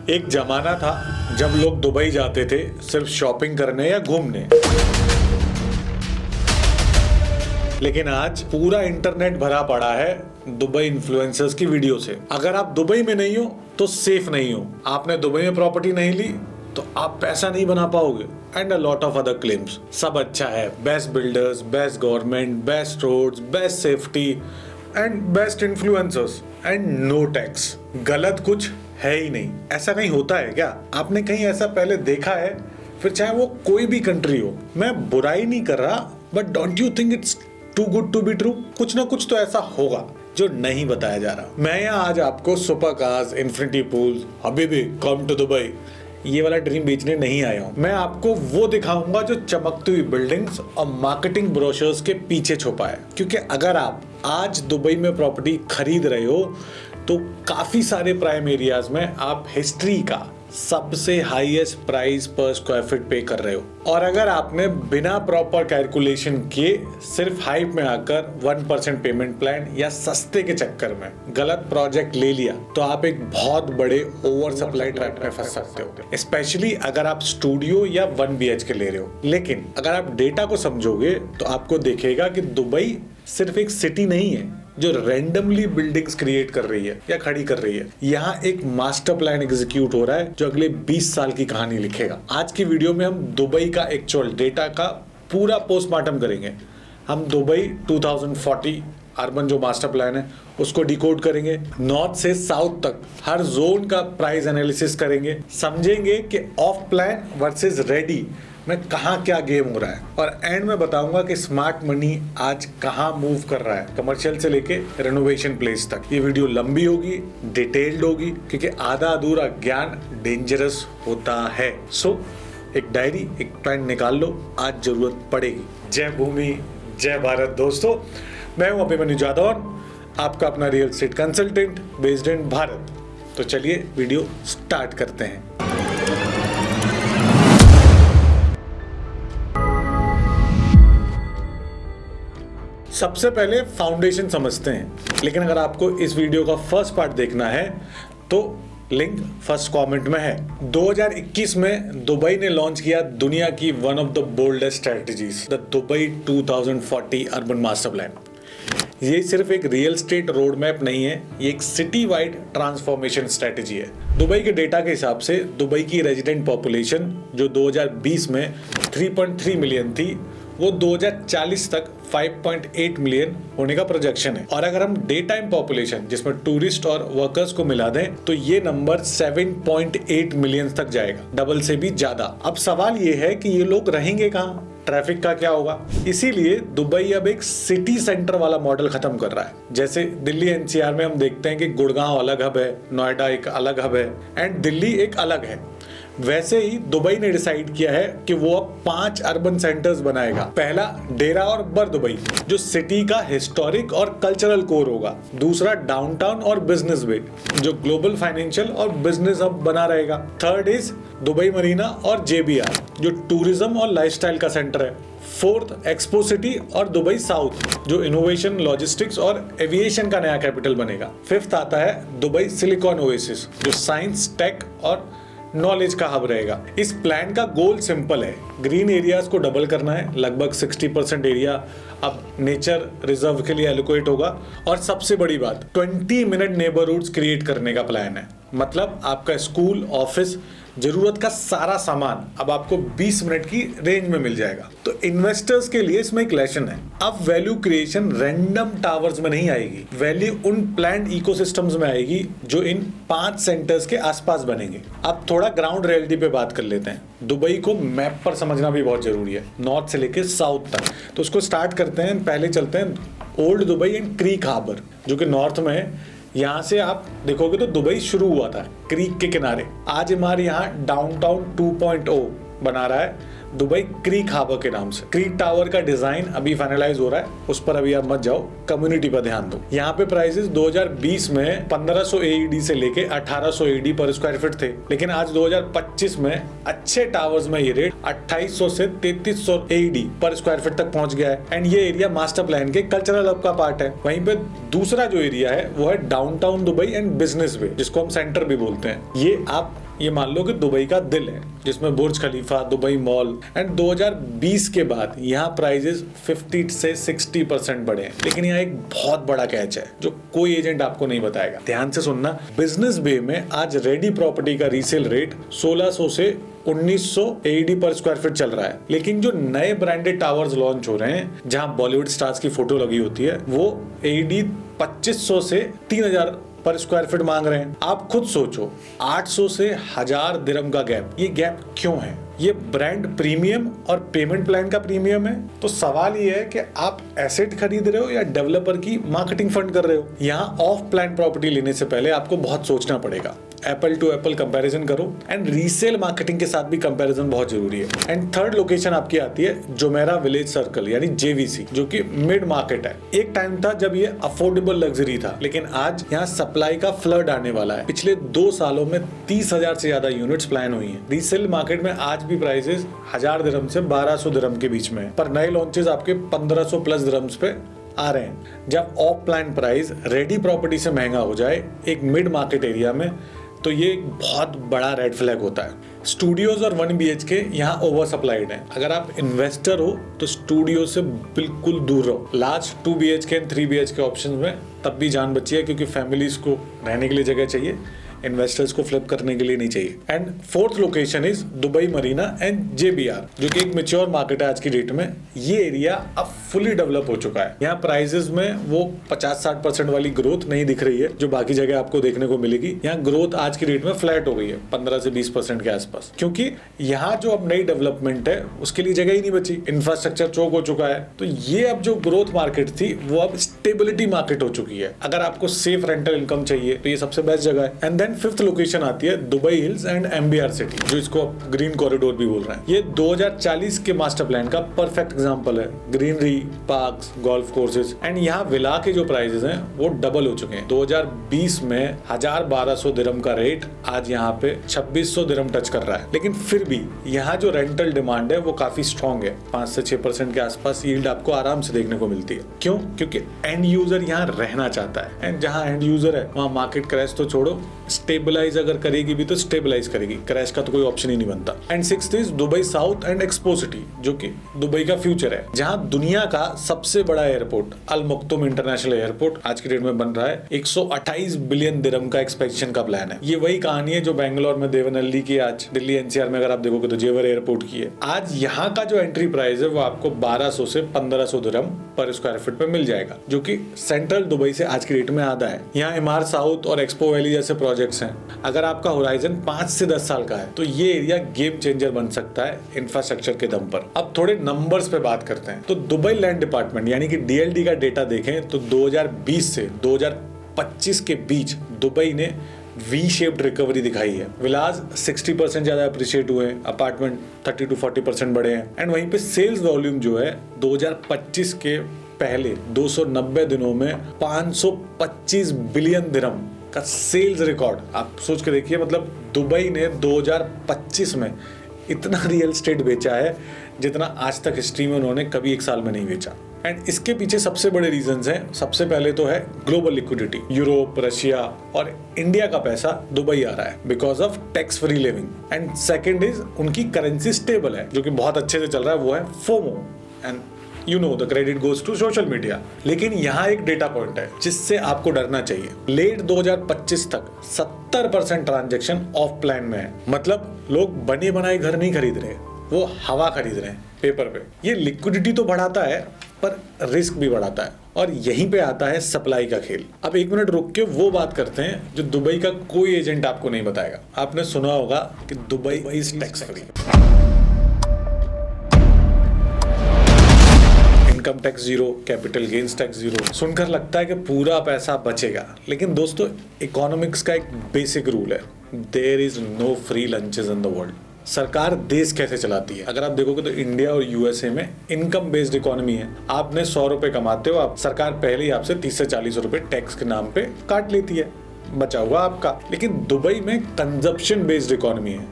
एक जमाना था जब लोग दुबई जाते थे सिर्फ शॉपिंग करने या घूमने, लेकिन आज पूरा इंटरनेट भरा पड़ा है दुबई इन्फ्लुएंसर्स की वीडियो से। अगर आप दुबई में नहीं हो तो सेफ नहीं हो, आपने दुबई में प्रॉपर्टी नहीं ली तो आप पैसा नहीं बना पाओगे, and a lot of other claims. सब अच्छा है, best builders, best government, best roads, best safety and best influencers and no tax. गलत कुछ है ही नहीं। ऐसा कहीं होता है क्या? आपने कहीं ऐसा पहले देखा है? फिर चाहे वो कोई भी कंट्री हो। मैं बुराई नहीं कर रहा, but don't you think it's too good to be true? कुछ ना कुछ तो ऐसा होगा जो नहीं बताया जा रहा। मैं यहाँ आज आपको सुपर कार्स, इन्फिनिटी पूल्स, हबीबी कम टू दुबई, ये वाला ड्रीम बेचने नहीं आया हूँ। मैं आपको वो दिखाऊंगा जो चमकती हुई बिल्डिंग्स और मार्केटिंग ब्रोशर्स के पीछे छुपा है। क्योंकि अगर आप आज दुबई में प्रॉपर्टी खरीद रहे हो तो काफी सारे प्राइम एरियाज में आप हिस्ट्री का सबसे हाईएस्ट प्राइस पर स्क्वायर फीट पे कर रहे हो। और अगर आपने बिना प्रॉपर कैलकुलेशन किए सिर्फ हाइप में आकर 1% पेमेंट प्लान या सस्ते के चक्कर में गलत प्रोजेक्ट ले लिया तो आप एक बहुत बड़े ओवर सप्लाई ट्रैप में फंस सकते हो, स्पेशली अगर आप स्टूडियो या 1 BHK ले रहे हो। लेकिन अगर आप डेटा को समझोगे तो आपको देखेगा कि दुबई सिर्फ एक सिटी नहीं है जो रैंडमली बिल्डिंग्स क्रिएट कर रही है या खड़ी कर रही है। यहाँ एक मास्टर प्लान एग्जीक्यूट हो रहा है जो अगले 20 साल की कहानी लिखेगा। आज की वीडियो में हम दुबई का एक्चुअल डेटा का पूरा पोस्टमार्टम करेंगे। हम दुबई 2040 अर्बन जो मास्टर प्लान है उसको डिकोड करेंगे, नॉर्थ से साउथ तक हर जोन का प्राइस एनालिसिस करेंगे, समझेंगे कि ऑफ प्लान वर्सेस रेडी में कहाँ क्या गेम हो रहा है, और एंड में बताऊंगा कि स्मार्ट मनी आज कहाँ मूव कर रहा है, कमर्शियल से लेके रेनोवेशन प्लेस तक। ये वीडियो लंबी होगी, डिटेल्ड होगी, क्योंकि आधा अधूरा ज्ञान डेंजरस होता है। सो एक डायरी, एक पेन निकाल लो, आज जरूरत पड़ेगी। जय भूमि, जय भारत दोस्तों। मैं हूं अभिमन्यु जादौन, आपका अपना real estate consultant based in Bharat. तो चलिए वीडियो स्टार्ट करते हैं। सबसे पहले फाउंडेशन समझते हैं, लेकिन अगर आपको इस वीडियो का फर्स्ट पार्ट देखना है तो लिंक फर्स्ट कमेंट में है। 2021 में दुबई ने लॉन्च किया दुनिया की one of the boldest strategies, the Dubai 2040 urban master plan. ये सिर्फ एक रियल स्टेट रोड मैप नहीं है, ये एक सिटी वाइड ट्रांसफॉर्मेशन स्ट्रेटजी है। दुबई के डेटा के हिसाब से दुबई की रेजिडेंट पॉपुलेशन जो 2020 में 3.3 मिलियन थी, वो 2040 तक 5.8 मिलियन होने का प्रोजेक्शन है। और अगर हम डे टाइम पॉपुलेशन जिसमें टूरिस्ट और वर्कर्स को मिला दें तो ये नंबर 7.8 मिलियन तक जाएगा, डबल से भी ज्यादा। अब सवाल ये है कि ये लोग रहेंगे कहाँ, ट्रैफिक का क्या होगा? इसीलिए दुबई अब एक सिटी सेंटर वाला मॉडल खत्म कर रहा है। जैसे दिल्ली NCR में हम देखते हैं कि गुड़गांव अलग हब है, नोएडा एक अलग हब है एंड दिल्ली एक अलग है, वैसे ही दुबई ने डिसाइड किया है कि वो अब 5 अर्बन सेंटर्स बनाएगा। पहला डेरा और बर दुबई जो सिटी का हिस्टोरिक और कल्चरल कोर होगा। दूसरा डाउनटाउन और बिजनेस वे जो ग्लोबल फाइनेंशियल और बिजनेस हब बना रहेगा। थर्ड इज दुबई मरीना और JBR जो टूरिज्म और लाइफस्टाइल का सेंटर है। फोर्थ एक्सपो सिटी और दुबई साउथ जो इनोवेशन, लॉजिस्टिक्स और एविएशन का नया कैपिटल बनेगा। फिफ्थ आता है दुबई सिलिकॉन ओएसिस जो साइंस, टेक और नॉलेज का हब रहेगा। इस प्लान का गोल सिंपल है, ग्रीन एरियाज को डबल करना है। लगभग 60% एरिया अब नेचर रिजर्व के लिए एलोकेट होगा। और सबसे बड़ी बात, 20 मिनट नेबरहुड्स क्रिएट करने का प्लान है। मतलब आपका स्कूल, ऑफिस, जरूरत का सारा सामान अब आपको 20 मिनट की रेंज में मिल जाएगा। तो इन्वेस्टर्स के लिए इसमें एक लेसन है, अब वैल्यू क्रिएशन रैंडम टावर्स में नहीं आएगी, वैल्यू उन प्लान्ड इकोसिस्टम्स में आएगी जो इन 5 सेंटर्स के आसपास बनेंगे। अब थोड़ा ग्राउंड रियलिटी पे बात कर लेते हैं। दुबई को मैप पर समझना भी बहुत जरूरी है, नॉर्थ से लेकर साउथ तक। तो उसको स्टार्ट करते हैं। पहले चलते हैं old Dubai and creek harbour जो कि नॉर्थ में है। यहाँ से आप देखोगे तो दुबई शुरू हुआ था क्रीक के किनारे। आज हमारे यहाँ डाउनटाउन 2.0 बना रहा है दुबई क्रीक हार्बर के नाम से। क्रीक टावर का डिजाइन अभी फाइनलाइज हो रहा है, उस पर अभी आप मत जाओ, कम्युनिटी पर ध्यान दो। यहाँ पे प्राइसेस 2020 में 1500 AED से लेके 1800 AED पर स्क्वायर फीट थे, लेकिन आज 2025 में अच्छे टावर्स में ये रेट 2800 से 3300 AED पर स्क्वायर फीट तक पहुंच गया है। एंड ये एरिया मास्टर प्लान के कल्चरल हब का पार्ट है। वहीं पे दूसरा जो एरिया है वो है डाउनटाउन दुबई एंड बिजनेस वे, जिसको हम सेंटर भी बोलते हैं। ये आप ये मान लो कि दुबई का दिल है, जिसमें बुर्ज खलीफा, दुबई मॉल, एंड 2020 के बाद यहाँ प्राइजेस 50 से 60% बढ़े हैं। लेकिन यहाँ एक बहुत बड़ा कैच है जो कोई एजेंट आपको नहीं बताएगा। ध्यान से सुनना, बिजनेस बे में आज रेडी प्रॉपर्टी का रीसेल रेट 1600 से 1900 AED पर स्क्वायर फीट चल रहा है। लेकिन जो नए ब्रांडेड टावर्स लॉन्च हो रहे हैं, जहां बॉलीवुड स्टार्स की फोटो लगी होती है, वो AED 2500 से 3000 पर स्क्वायर फीट मांग रहे हैं। आप खुद सोचो, 800 से 1000 दिरहम का गैप, ये गैप क्यों है? ये ब्रांड प्रीमियम और पेमेंट प्लान का प्रीमियम है। तो सवाल ये है कि आप एसेट खरीद रहे हो या डेवलपर की मार्केटिंग फंड कर रहे हो। यहाँ ऑफ प्लान प्रॉपर्टी लेने से पहले आपको बहुत सोचना पड़ेगा। एप्पल टू एप्पल कंपैरिजन करो, एंड रीसेल मार्केटिंग के साथ भी कंपैरिजन बहुत जरूरी है। एंड थर्ड लोकेशन आपकी आती है जुमेरा विलेज सर्कल यानी JVC, जो कि मिड मार्केट है। एक टाइम था जब ये अफोर्डेबल लग्जरी था, लेकिन आज यहाँ सप्लाई का फ्लड आने वाला है। पिछले 2 सालों में 30,000 से ज्यादा यूनिट्स प्लान हुई हैं। रीसेल मार्केट में आज भी प्राइसेस 1000 दिरहम से 1200 दिरहम के बीच में है, पर नए लॉन्चेस आपके 1500 प्लस दिरहम्स पे आ रहे हैं। जब of plan price ready property से महंगा हो जाए एक मिड मार्केट एरिया में, तो ये एक बहुत बड़ा रेड फ्लैग होता है। स्टूडियोज और 1 BHK यहाँ ओवर सप्लाइड है। अगर आप इन्वेस्टर हो तो स्टूडियो से बिल्कुल दूर रहो। Large 2 BHK and 3 BHK option में तब भी जान बची है, क्योंकि फैमिलीज को रहने के लिए जगह चाहिए, इन्वेस्टर्स को फ्लिप करने के लिए नहीं चाहिए। And fourth location is Dubai Marina and JBR, जो कि एक मैच्योर मार्केट है आज की डेट में। ये एरिया अब फुली डेवलप हो चुका है। यहाँ प्राइसेस में वो 50-60% वाली ग्रोथ नहीं दिख रही है जो बाकी जगह आपको देखने को मिलेगी। यहाँ ग्रोथ आज की डेट में फ्लैट हो गई है 15 से 20% के आसपास, क्योंकि यहाँ जो अब नई डेवलपमेंट है उसके लिए जगह ही नहीं बची, इंफ्रास्ट्रक्चर चोक हो चुका है। तो ये अब जो ग्रोथ मार्केट थी वो अब स्टेबिलिटी मार्केट हो चुकी है। अगर आपको सेफ रेंटल इनकम चाहिए तो ये सबसे बेस्ट जगह है। एंड देन फिफ्थ लोकेशन आती है Dubai hills and MBR city, जो इसको ग्रीन कॉरिडोर भी बोल रहे हैं। ये 2040 के मास्टर प्लान का परफेक्ट एग्जांपल है। Greenery, parks, golf courses, and यहाँ विला के जो प्राइसेस हैं वो डबल हो चुके हैं। 2020 में 1200 दिरहम का रेट आज यहाँ पे 2600 दिरहम टच कर रहा है। लेकिन फिर भी यहाँ जो रेंटल डिमांड है वो काफी स्ट्रॉन्ग है। 5 से 6% के आसपास यील्ड आपको आराम से देखने को मिलती है। क्यों? क्योंकि एंड यूजर यहाँ रहना चाहता है, एंड जहाँ एंड यूजर है वहाँ मार्केट क्रैश तो छोड़ो, स्टेबलाइज अगर करेगी भी तो स्टेबलाइज करेगी, क्रैश का तो कोई ऑप्शन ही नहीं बनता। And sixth is Dubai south and expo city, जो कि दुबई का फ्यूचर है, जहां दुनिया का सबसे बड़ा एयरपोर्ट अल मक्तूम इंटरनेशनल एयरपोर्ट आज की डेट में बन रहा है। 128 बिलियन दिरहम का एक्सपेंशन का प्लान है। ये वही कहानी है जो बेंगलोर में देवनहल्ली की, आज दिल्ली NCR में अगर आप देखोगे तो जेवर एयरपोर्ट की है। आज यहाँ का जो एंट्री प्राइस है वो आपको 1200 से 1500 दिरहम पर स्क्वायर फीट पे मिल जाएगा, जो कि सेंट्रल दुबई से आज की डेट में आधा है। यहाँ इमार साउथ और एक्सपो वैली जैसे प्रोजेक्ट्स हैं। अगर आपका होराइजन 5 से 10 साल का है तो ये एरिया गेम चेंजर बन सकता है इंफ्रास्ट्रक्चर के दम पर। अब थोड़े नंबर्स पे बात करते हैं। तो दुबई लैंड डिपार्टमेंट यानी कि DLD का डेटा देखें तो 2020 से 2025 के बीच दुबई ने V-शेप्ड रिकवरी दिखाई है। विलास 60% ज्यादा अप्रिशिएट हुए हैं, अपार्टमेंट 30 to 40% बढ़े हैं, एंड वहीं पे सेल्स वॉल्यूम जो है 2025 के पहले 290 दिनों में 525 बिलियन दिरहम का सेल्स रिकॉर्ड। आप सोच के देखिए, मतलब दुबई ने 2025 में इतना रियल एस्टेट बेचा है जितना आज तक हिस्ट्री में उन्होंने कभी एक साल में नहीं बेचा। एंड इसके पीछे सबसे बड़े रीजंस हैं। सबसे पहले तो है ग्लोबल लिक्विडिटी। यूरोप, रशिया और इंडिया का पैसा दुबई आ रहा है because of tax free living. And second is उनकी करेंसी स्टेबल है, जो कि बहुत अच्छे से चल रहा है, वो है FOMO, and you know the credit goes to social media. लेकिन यहाँ एक डेटा पॉइंट है जिससे आपको डरना चाहिए। लेट 2025 तक 70% ट्रांजैक्शन ऑफ प्लान में है। मतलब लोग बने बनाए घर नहीं खरीद रहे, वो हवा खरीद रहे हैं पेपर पे। ये लिक्विडिटी तो बढ़ाता है पर रिस्क भी बढ़ाता है, और यहीं पे आता है सप्लाई का खेल। अब 1 मिनट रुक के वो बात करते हैं जो दुबई का कोई एजेंट आपको नहीं बताएगा। आपने सुना होगा कि Dubai is tax free, income tax zero, capital gains tax zero. सुनकर लगता है कि पूरा पैसा बचेगा, लेकिन दोस्तों इकोनॉमिक्स का एक बेसिक रूल है, there is no free lunches in the world. सरकार देश कैसे चलाती है? अगर आप देखोगे तो इंडिया और USA में इनकम बेस्ड इकोनॉमी है। आपने 100 रुपए कमाते हो, आप सरकार पहले ही आपसे 30 से 40 रुपए टैक्स के नाम पे काट लेती है, बचा हुआ आपका। लेकिन दुबई में कंजप्शन बेस्ड इकोनॉमी है।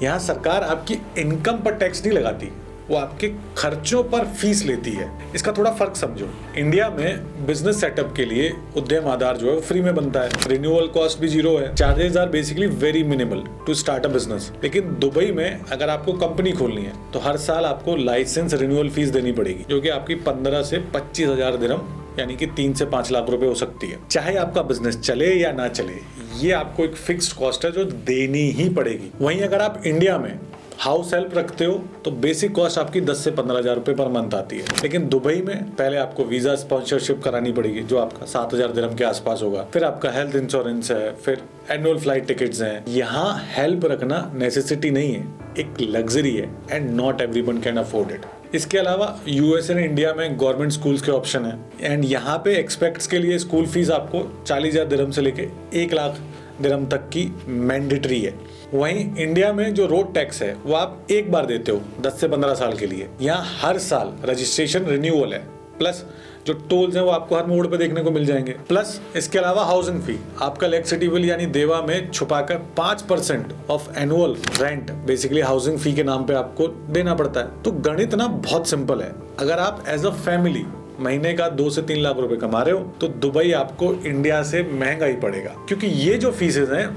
यहाँ सरकार आपकी इनकम पर टैक्स नहीं लगाती, वो आपके खर्चों पर फीस लेती है। इसका थोड़ा फर्क समझो। इंडिया में बिजनेस सेटअप के लिए उद्यम आधार जो है वो फ्री में बनता है, रिन्यूअल कॉस्ट भी 0 है, charges are basically very minimal to start a business. लेकिन दुबई में अगर आपको कंपनी खोलनी है तो हर साल आपको लाइसेंस रिन्यूअल फीस देनी पड़ेगी, जो कि आपकी 15 से 25 हजार दिरहम यानी कि 3 से 5 लाख रुपए हो सकती है। चाहे आपका बिजनेस चले या ना चले, ये आपको एक फिक्स्ड कॉस्ट है जो देनी ही पड़ेगी। वहीं अगर आप इंडिया में हाउस हेल्प रखते हो तो बेसिक कॉस्ट आपकी 10 से 15 हजार रुपए पर मंथ आती है। लेकिन दुबई में पहले आपको वीजा स्पॉन्सरशिप करानी पड़ेगी जो आपका 7 हजार दिरहम के आसपास होगा, फिर आपका हेल्थ इंश्योरेंस है, फिर एनुअल फ्लाइट टिकट्स हैं। यहाँ हेल्प रखना नेसेसिटी नहीं है, एक लग्जरी है and not everyone can afford it. इसके अलावा यूएस एंड इंडिया में गवर्नमेंट स्कूल्स के ऑप्शन है एंड यहाँ पे एक्सपेक्ट्स के लिए स्कूल फीस आपको 40,000 दिरहम से लेके 1 लाख दिरहम तक की मैंडेटरी है। वहीं इंडिया में जो रोड टैक्स है वो आप एक बार देते हो 10 से 15 साल के लिए। यहाँ हर साल रजिस्ट्रेशन रिन्यूअल है, प्लस जो टोल्स हैं वो आपको हर मोड़ पे देखने को मिल जाएंगे। प्लस इसके अलावा हाउसिंग फी आपका इलेक्ट्रिसिटी बिल यानी देवा में छुपाकर 5% of annual rent basically housing fee के नाम पे आपको देना पड़ता है। तो गणित ना बहुत सिंपल है। अगर आप एज अ फैमिली महीने का 2 से 3 लाख रुपए कमा रहे हो तो दुबई आपको इंडिया से महंगा ही पड़ेगा, क्योंकि ये जो फीसेज हैं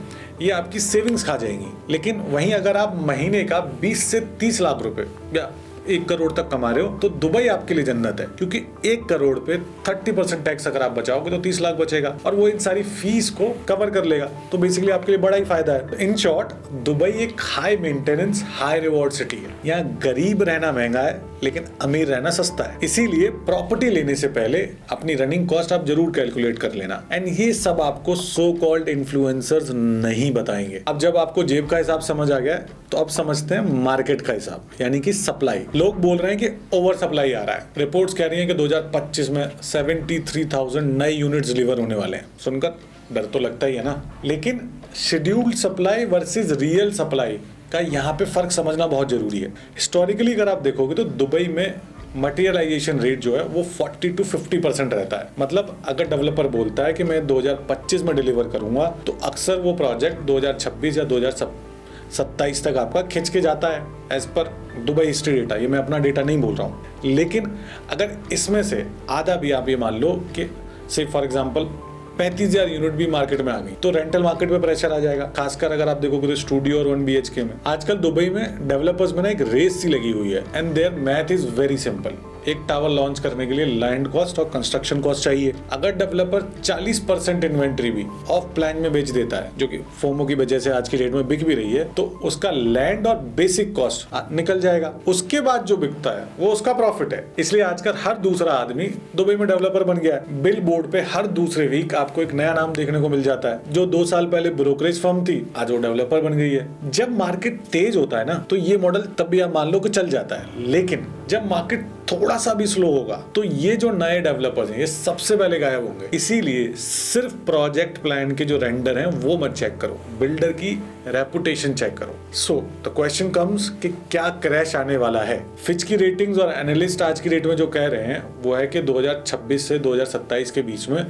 ये आपकी सेविंग्स खा जाएंगी। लेकिन वहीं अगर आप महीने का 20 से 30 लाख रुपए या 1 करोड़ तक कमा रहे हो तो दुबई आपके लिए जन्नत है, क्योंकि 1 करोड़ पे 30% टैक्स अगर आप बचाओगे तो 30 लाख बचेगा और वो इन सारी फीस को कवर कर लेगा। तो बेसिकली आपके लिए बड़ा ही फायदा है। इन शॉर्ट, दुबई एक high maintenance high reward city है। यहाँ गरीब रहना महंगा है लेकिन अमीर रहना सस्ता है। इसीलिए प्रॉपर्टी लेने से पहले अपनी रनिंग कॉस्ट आप जरूर कैलकुलेट कर लेना। एंड ये सब आपको सो कॉल्ड इन्फ्लुएंसर्स नहीं बताएंगे। अब जब आपको जेब का हिसाब समझ आ गया तो अब समझते हैं मार्केट का हिसाब, यानी कि सप्लाई। लोग बोल रहे हैं कि ओवर सप्लाई आ रहा है। रिपोर्ट्स कह रही हैं कि 2025 में 73,000 नए यूनिट्स डिलीवर होने वाले हैं। सुनकर डर तो लगता ही है ना। लेकिन scheduled supply versus real supply का यहाँ पे फर्क समझना बहुत जरूरी है। हिस्टोरिकली अगर आप देखोगे तो दुबई में मटेरियलाइजेशन रेट जो है वो 40 to 50% रहता है। मतलब अगर डेवलपर बोलता है कि मैं 2025 में डिलीवर करूंगा तो अक्सर वो प्रोजेक्ट 2026 या 2027 तक आपका खिंच के जाता है, as per Dubai history data. ये मैं अपना डेटा नहीं बोल रहा हूँ। लेकिन अगर इसमें से आधा भी आप ये मान लो कि से फॉर एग्जाम्पल 35,000 यूनिट भी मार्केट में आ गई तो रेंटल मार्केट पे प्रेशर आ जाएगा। खासकर अगर आप देखोगे तो स्टूडियो और 1 BHK में आजकल दुबई में डेवलपर्स में ना एक रेस सी लगी हुई है and their math is very simple. एक टावर लॉन्च करने के लिए लैंड कॉस्ट और कंस्ट्रक्शन कॉस्ट चाहिए। अगर डेवलपर 40% इन्वेंट्री भी ऑफ प्लान में बेच देता है, जो कि फोमो की वजह से आज की डेट में बिक भी रही है, तो उसका लैंड और बेसिक कॉस्ट निकल जाएगा। उसके बाद जो बिकता है वो उसका प्रॉफिट है। इसलिए आजकल हर दूसरा आदमी दुबई में डेवलपर बन गया है। बिल बोर्ड पे हर दूसरे वीक आपको एक नया नाम देखने को मिल जाता है। जो 2 साल पहले ब्रोकरेज फर्म थी आज वो डेवलपर बन गई है। जब मार्केट तेज होता है ना तो ये मॉडल तब भी आप मान लो कि चल जाता है। लेकिन जब मार्केट थोड़ा सा भी स्लो होगा तो ये जो नए डेवलपर्स हैं ये सबसे पहले गायब होंगे। इसीलिए सिर्फ प्रोजेक्ट प्लान के जो रेंडर हैं वो मत चेक करो, बिल्डर की रेपुटेशन चेक करो। सो द क्वेश्चन कम्स कि क्या क्रैश आने वाला है। फिच की रेटिंग्स और एनालिस्ट आज की डेट में जो कह रहे हैं वो है कि 2026 से 2027 के बीच में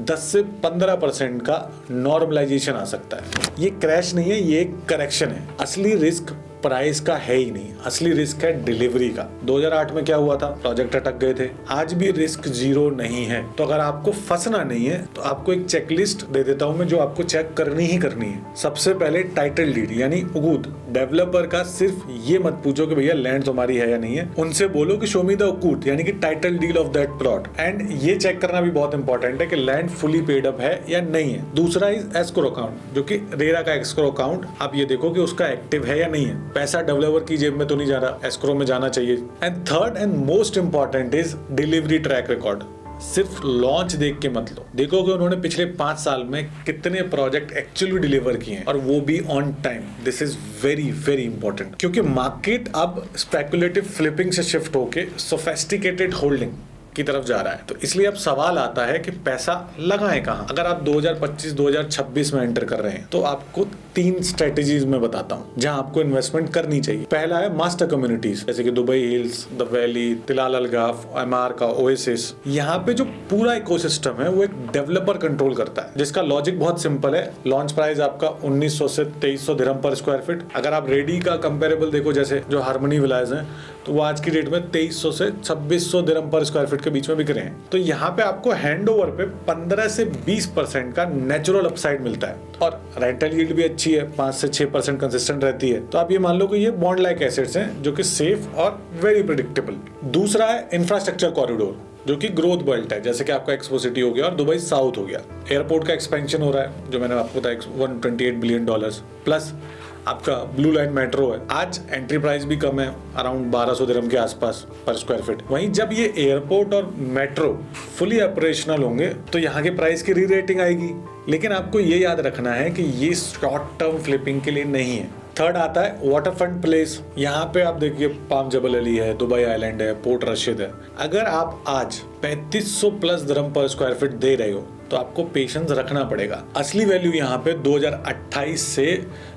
10 से 15% का नॉर्मलाइजेशन आ सकता है। ये क्रैश नहीं है, ये एक करेक्शन है। असली रिस्क प्राइस का है ही नहीं, असली रिस्क है डिलीवरी का। 2008 में क्या हुआ था, प्रोजेक्ट अटक गए थे। आज भी रिस्क 0 नहीं है। तो अगर आपको फंसना नहीं है तो आपको एक चेकलिस्ट दे देता हूं मैं जो आपको चेक करनी ही करनी है। सबसे पहले टाइटल डीड यानी उकूद। डेवलपर का सिर्फ ये मत पूछो कि भैया लैंड तुम्हारी है या नहीं है, उनसे बोलो कि शो मी द उकूद यानी कि title deed of that plot. And ये चेक करना भी बहुत इंपॉर्टेंट है कि लैंड फुली पेड अप है या नहीं है। दूसरा इज एस्क्रो अकाउंट, जो कि रेरा का एस्क्रो अकाउंट। आप ये देखो कि उसका एक्टिव है या नहीं है, पैसा डेवलपर की जेब में तो नहीं जा रहा, एस्क्रो में जाना चाहिए। And third and most important is delivery track record. सिर्फ लॉन्च देख के मत लो, देखो कि उन्होंने पिछले 5 साल में कितने प्रोजेक्ट एक्चुअली डिलीवर किए हैं और वो भी on time. This is very very important, क्योंकि मार्केट अब स्पेकुलेटिव फ्लिपिंग से शिफ्ट होके सोफिस्टिकेटेड होल्डिंग की तरफ जा रहा है। तो इसलिए अब सवाल आता है कि पैसा लगाएं कहाँ। अगर आप 2025-2026 में एंटर कर रहे हैं तो आपको 3 स्ट्रेटेजीज में बताता हूँ जहां आपको इन्वेस्टमेंट करनी चाहिए। पहला है मास्टर कम्युनिटीज, जैसे कि Dubai Hills, the Valley, Tilal Al Ghaf, Emaar का ओएसिस। यहाँ पे जो पूरा इकोसिस्टम है वो एक डेवलपर कंट्रोल करता है, जिसका लॉजिक बहुत सिंपल है। लॉन्च प्राइस आपका 1900 से 2300 दिरहम पर स्क्वायर फीट। अगर आप रेडी का कंपेरेबल देखो, जैसे जो हार्मनी विलाज है, तो वो आज की डेट में 2300 से 2600 दिरहम पर स्क्वायर फीट के बीच में बिक रहे हैं। तो यहाँ पे आपको हैंडओवर पे 15 से 20% का नेचुरल अपसाइड मिलता है और रेंटल यील्ड भी अच्छी है, 5 से 6% कंसिस्टेंट रहती है। तो आप ये मान लो कि ये बॉन्ड लाइक एसेट्स हैं जो कि सेफ और वेरी प्रेडिक्टेबल। दूसरा है इंफ्रास्ट्रक्चर कॉरिडोर, जो कि ग्रोथ बेल्ट है, जैसे कि आपका एक्सपो सिटी हो गया और दुबई साउथ हो गया। एयरपोर्ट का एक्सपेंशन हो रहा है, जो मैंने आपको बताया, $128 बिलियन, प्लस आपका ब्लू लाइन मेट्रो है। आज एंट्री प्राइस भी कम है, अराउंड 1200 दिरहम के आसपास पर स्क्वायर फीट। वहीं जब ये एयरपोर्ट और मेट्रो फुली ऑपरेशनल होंगे तो यहाँ के प्राइस की री रेटिंग आएगी। लेकिन आपको ये याद रखना है कि ये शॉर्ट टर्म फ्लिपिंग के लिए नहीं है। थर्ड आता है वाटर फ्रंट प्लेस। यहाँ पे आप देखिए पाम जबल अली है, दुबई आइलैंड है, पोर्ट रशीद है। अगर आप आज 3500 प्लस दिरहम पर स्क्वायर फीट दे रहे हो तो आपको पेशेंस रखना पड़ेगा। असली वैल्यू यहाँ पे 2028 से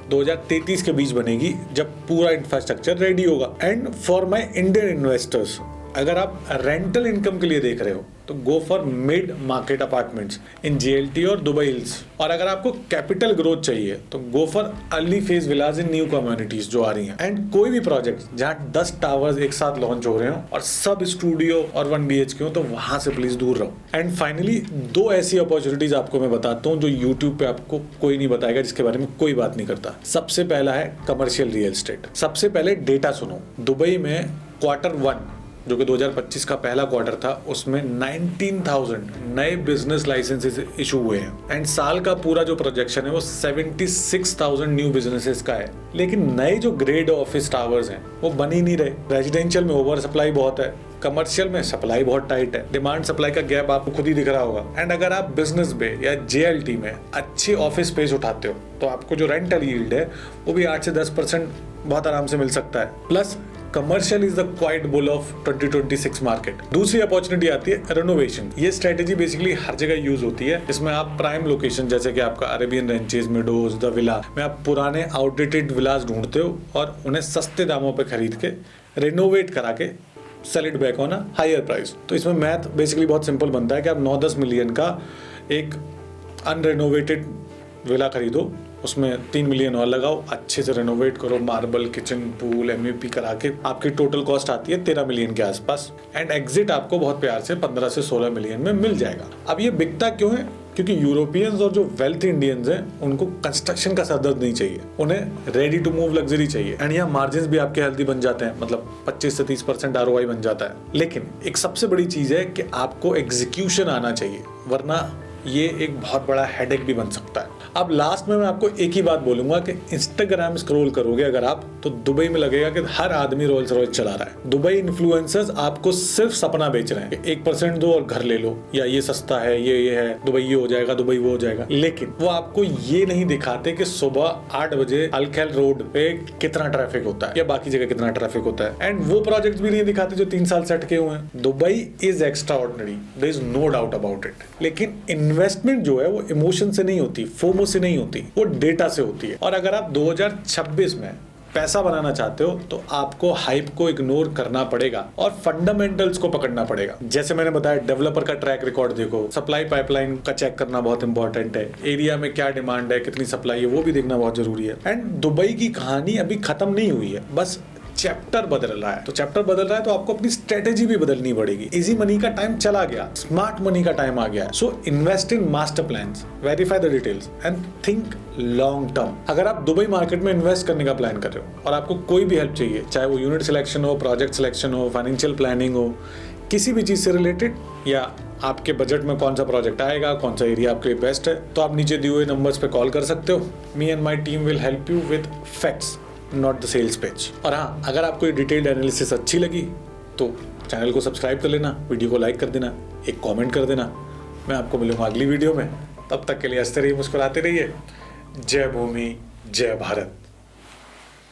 2033 के बीच बनेगी, जब पूरा इंफ्रास्ट्रक्चर रेडी होगा। And for my Indian investors, अगर आप रेंटल इनकम के लिए देख रहे हो तो go for mid market apartments in JLT और दुबई हिल्स। और अगर आपको कैपिटल ग्रोथ चाहिए तो go for early phase villas in new communities जो आ रही हैं। एंड कोई भी प्रोजेक्ट जहां 10 टावर्स एक साथ लॉन्च हो रहे हो और सब स्टूडियो और 1 BHK हो, तो वहां से प्लीज दूर रहो। एंड फाइनली 2 ऐसी अपॉर्चुनिटीज आपको मैं बताता हूँ जो यूट्यूब पे आपको कोई नहीं बताएगा, जिसके बारे में कोई बात नहीं करता। सबसे पहला है कमर्शियल रियल एस्टेट। सबसे पहले डेटा सुनो। दुबई में Q1 जो कि 2025 का पहला क्वार्टर था, उसमें 19,000 नए बिजनेस लाइसेंसेस इशू हुए हैं। एंड साल का पूरा जो प्रोजेक्शन है वो 76,000 न्यू बिजनेसेस का है। लेकिन नए जो ग्रेड ऑफिस टावर्स हैं वो बन ही नहीं रहे। रेजिडेंशियल में ओवर सप्लाई बहुत है, कमर्शियल में सप्लाई बहुत टाइट है। डिमांड सप्लाई का गैप आपको खुद ही दिख रहा होगा। एंड अगर आप बिजनेस बे या जेएलटी में अच्छे ऑफिस स्पेस उठाते हो तो आपको जो रेंटल यील्ड है वो भी 8 से 10% बहुत आराम से मिल सकता है। Plus commercial is the quite bull of 2026 market. दूसरी अपॉर्चुनिटी आती है रेनोवेशन। ये स्ट्रेटेजी बेसिकली हर जगह यूज होती है। इसमें आप प्राइम लोकेशन जैसे कि आपका Arabian ranches, meadows, the villa में आप पुराने आउटडेटेड विलास ढूंढते हो और उन्हें सस्ते दामों पे खरीद के रेनोवेट करा के sell it back on a higher price. तो इसमें मैथ बेसिकली बहुत सिंपल बनता है कि आप 9-10 मिलियन का एक अनरेनोवेटेड विला खरीदो, उसमें 3 मिलियन और लगाओ, अच्छे से रेनोवेट करो, मार्बल, किचन, पूल, एमयूपी करा के आपकी टोटल कॉस्ट आती है 13 मिलियन के आसपास। एंड एग्जिट आपको बहुत प्यार से 15 से 16 मिलियन में मिल जाएगा। अब ये बिकता क्यों है? क्योंकि यूरोपियंस और जो वेल्थ इंडियंस हैं उनको कंस्ट्रक्शन का सरदर्द नहीं चाहिए, उन्हें रेडी टू मूव लग्जरी चाहिए। एंड यहाँ मार्जिन भी आपके हेल्दी बन जाते हैं, मतलब 25 से 30% ROI बन जाता है। लेकिन एक सबसे बड़ी चीज है कि आपको एग्जीक्यूशन आना चाहिए, वरना ये एक बहुत बड़ा हेडेक भी बन सकता है। अब लास्ट में मैं आपको एक ही बात बोलूंगा कि इंस्टाग्राम स्क्रॉल करोगे अगर आप, तो दुबई में लगेगा कि हर आदमी रोल्स रॉयस चला रहा है। दुबई इन्फ्लुएंसर्स आपको सिर्फ सपना बेच रहे हैं, 1% दो और घर ले लो, या ये सस्ता है, ये है, दुबई ये हो जाएगा, दुबई वो हो जाएगा। लेकिन वो आपको ये नहीं दिखाते कि सुबह 8 बजे अल-खैल रोड पे कितना ट्रैफिक होता है या बाकी जगह कितना ट्रैफिक होता है। एंड वो प्रोजेक्ट भी नहीं दिखाते जो 3 साल से अटके हुए हैं। Dubai is extraordinary, there is no doubt about it. लेकिन इन्वेस्टमेंट जो है वो इमोशन से नहीं होती, फोमो से नहीं होती, वो डेटा से होती है। और अगर आप 2026 में पैसा बनाना चाहते हो तो आपको हाइप को इग्नोर करना पड़ेगा और फंडामेंटल्स को पकड़ना पड़ेगा। जैसे मैंने बताया, डेवलपर का ट्रैक रिकॉर्ड देखो, सप्लाई पाइपलाइन का चेक करना बहुत इंपॉर्टेंट है, एरिया में क्या डिमांड है, कितनी सप्लाई है, वो भी देखना बहुत जरूरी है। एंड दुबई की कहानी अभी खत्म नहीं हुई है, बस चैप्टर बदल रहा है। तो चैप्टर बदल रहा है तो आपको अपनी स्ट्रेटेजी भी बदलनी पड़ेगी। इजी मनी का टाइम चला गया, स्मार्ट मनी का टाइम आ गया है। So invest in master plans, verify the details and think long term. अगर आप दुबई मार्केट में इन्वेस्ट करने का प्लान कर रहे हो और आपको कोई भी हेल्प चाहिए, चाहे वो यूनिट सिलेक्शन हो, प्रोजेक्ट सिलेक्शन हो, फाइनेंशियल प्लानिंग हो, किसी भी चीज से रिलेटेड, या आपके बजट में कौन सा प्रोजेक्ट आएगा, कौन सा एरिया आपके लिए बेस्ट है, तो आप नीचे दिए हुए नंबर्स पे कॉल कर सकते हो। Me and my team will help you with facts, not the sales pitch. और हाँ, अगर आपको ये डिटेल्ड एनालिसिस अच्छी लगी तो चैनल को सब्सक्राइब कर लेना, वीडियो को लाइक कर देना, एक कमेंट कर देना। मैं आपको मिलूंगा अगली वीडियो में, तब तक के लिए हंसते रहिए, मुस्कुराते रहिए। जय भूमि, जय भारत।